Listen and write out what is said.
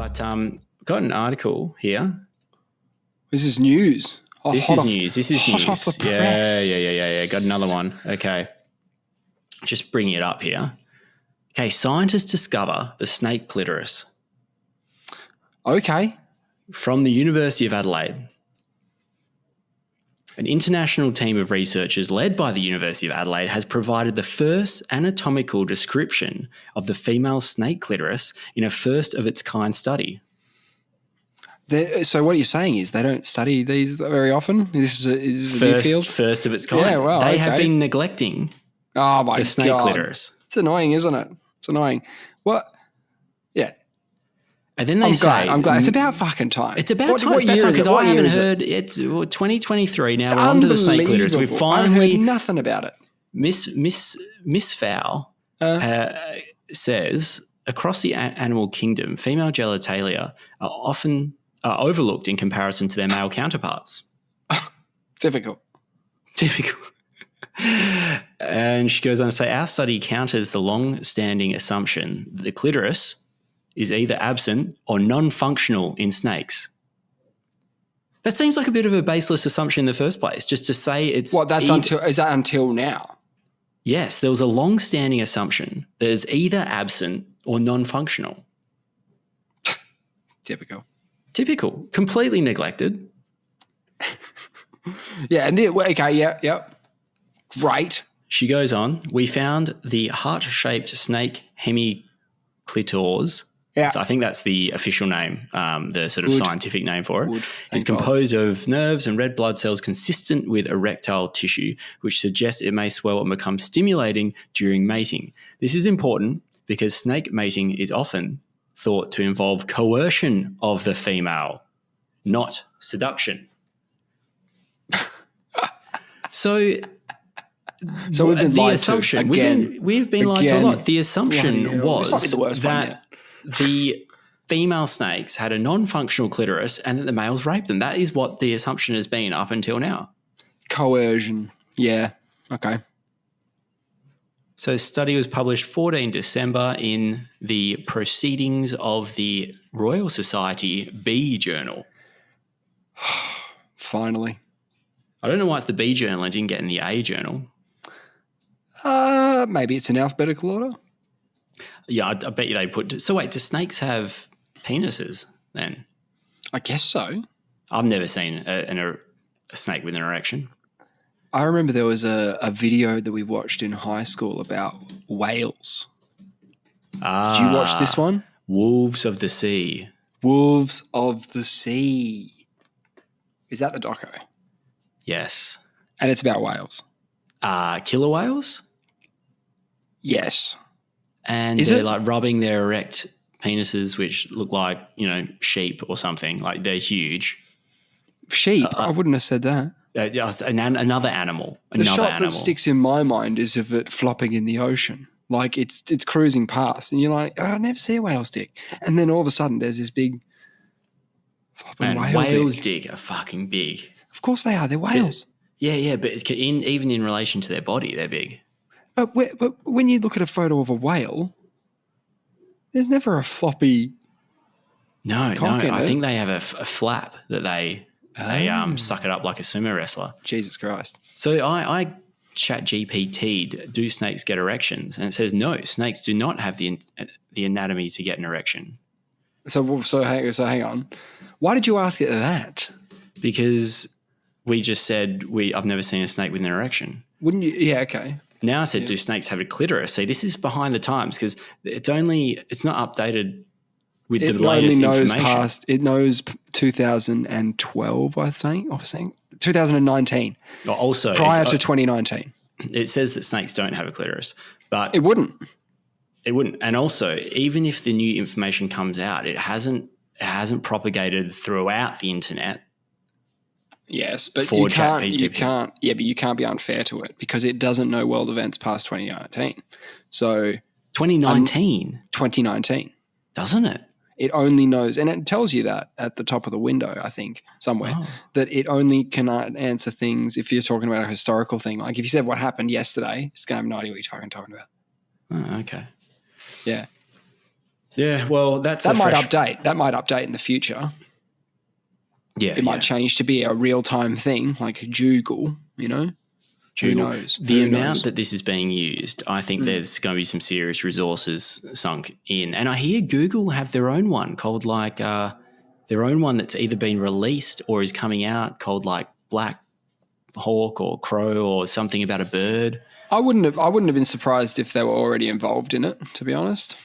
But got an article here. This is news. This is news. Hot off the press. Yeah. Got another one. Okay. Just bringing it up here. Okay, scientists discover the snake clitoris. Okay. From the University of Adelaide. An international team of researchers led by the University of Adelaide has provided the first anatomical description of the female snake clitoris in a first-of-its-kind study. So what you're saying is they don't study these very often? This is a new field? First of its kind. Yeah, well, they have been neglecting the snake clitoris. It's annoying, isn't it? It's annoying. What? Yeah. And then I'm glad. It's about fucking time. It's about time. Because I haven't heard. It's 2023 now. We're on to the snake clitoris. We've finally heard nothing about it. Miss Fowl says across the animal kingdom, female genitalia are often overlooked in comparison to their male counterparts. Typical. And she goes on to say, our study counters the long-standing assumption that the clitoris is either absent or non-functional in snakes. That seems like a bit of a baseless assumption in the first place, just to say it's... is that until now? Yes, there was a long-standing assumption that it's either absent or non-functional. Typical. Completely neglected. Yeah, yep. Great. She goes on, we found the heart-shaped snake hemiclitors. Yeah. So I think that's the official name, the sort of scientific name for it. It's composed of nerves and red blood cells consistent with erectile tissue, which suggests it may swell and become stimulating during mating. This is important because snake mating is often thought to involve coercion of the female, not seduction. So we've been lied assumption, to again. We've been lied to a lot. The assumption was that the female snakes had a non-functional clitoris and that the males raped them. That is what the assumption has been up until now. Coercion. Yeah. Okay. So a study was published 14 December in the Proceedings of the Royal Society B Journal. Finally. I don't know why it's the B Journal and didn't get in the A Journal. Maybe it's in alphabetical order. Yeah, I bet you they put... So wait, do snakes have penises then? I guess so. I've never seen a snake with an erection. I remember there was a video that we watched in high school about whales. Did you watch this one? Wolves of the Sea. Wolves of the Sea. Is that the doco? Yes. And it's about whales. Killer whales? Yes. And they're like rubbing their erect penises, which look like, sheep or something. Like they're huge. Sheep? I wouldn't have said that. Another animal. The shot that sticks in my mind is of it flopping in the ocean. Like it's cruising past and you're like, I never see a whale's dick. And then all of a sudden there's this big flopping whale's dick are fucking big. Of course they are. They're whales. Yeah, but even in relation to their body, they're big. But when you look at a photo of a whale, there's never a floppy. No. I think they have a flap that they suck it up like a sumo wrestler. Jesus Christ! So I chat GPT, do snakes get erections? And it says no, snakes do not have the anatomy to get an erection. So hang on. Why did you ask it that? Because we just said I've never seen a snake with an erection. Wouldn't you? Yeah, okay. Now I said, do snakes have a clitoris? See, this is behind the times because it's not updated with the latest information. It knows 2012, I was saying 2019. Also, prior to 2019. It says that snakes don't have a clitoris, but it wouldn't. And also, even if the new information comes out, it hasn't propagated throughout the internet. Yes, but you can't. Yeah, but you can't be unfair to it because it doesn't know world events past 2019. So 2019, doesn't it? It only knows, and it tells you that at the top of the window, I think, somewhere, that it only can answer things if you're talking about a historical thing. Like if you said what happened yesterday, it's going to have no idea what you're fucking talking about. Oh, okay. Yeah. Yeah, well, that might update. That might update in the future. Yeah, it might change to be a real-time thing like Google, you know? Who knows? The amount that this is being used, I think there's going to be some serious resources sunk in. And I hear Google have their own one called like their own one that's either been released or is coming out called like Black Hawk or Crow or something about a bird. I wouldn't have been surprised if they were already involved in it, to be honest.